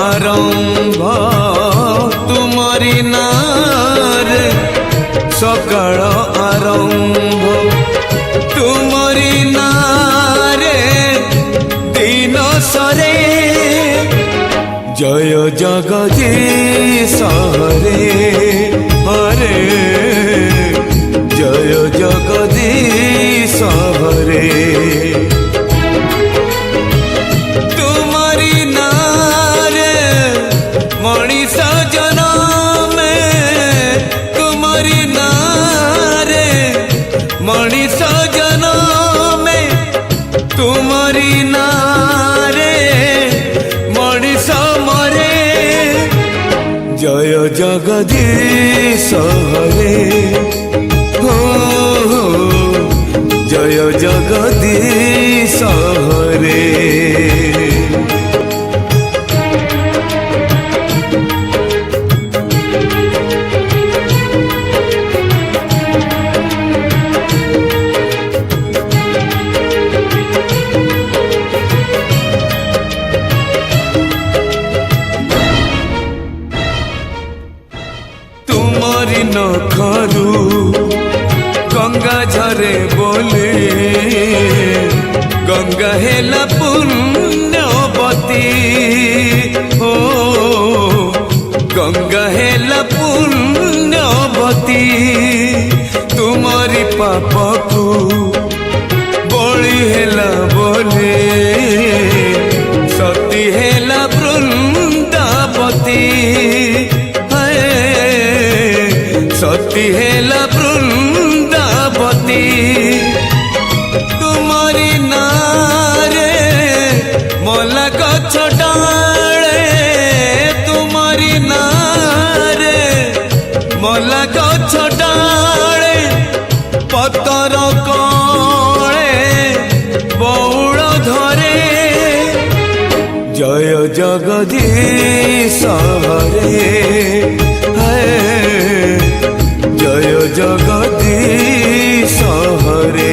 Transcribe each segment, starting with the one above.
आरंभ तुमरी नारे सकाळ आरंभ तुमरी नारे दिन सरे जय जगदीश हरे हरे जय जगदीश हरे तुम्हारी नारे मनीष जन्म तुम्हारी नारे मनीष जन्म तुम्हारी नारे मनीष मरे जय जगदीश हरे हो जय जगदीश हरे तुम्हारी नखरू गंगा झरे बोले गंगा हेला पुण्यवती हो गंगा हेला पुण्यवती तुम्हारी पाप को बलि हेला बोले सती हेला वृंदावती सती हेला वृंदावती तुम्हारी नारे मला गछ डाले तुम्हारी नारे मला गछ डाले पतर कले बौड़ धरे जय जगदीश हरे जय जगदीश हरे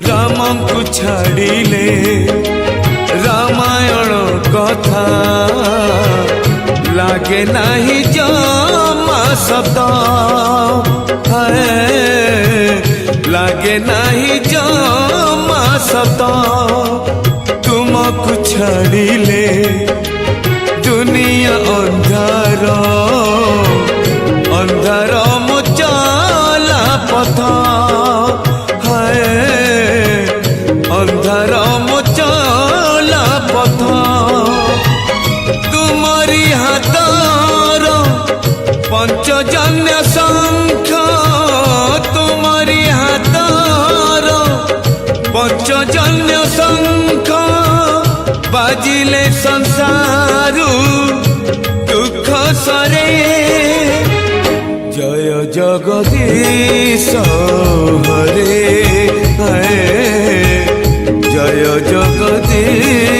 राम को छाड़िले रामायण कथा लागे नहीं जमा शब्द है लागे नहीं जमा शब्द तुमको छाड़िले दुनिया अंधार अंधार मुचला पथ है अंधार मुचला पथ तुम्हारी हाथर पंचजन्य शंख तुम्हारी हाथर पंचजन्य शंख बाजिले संसारू दुख सरे जय जगदीश हरे जय जगदीश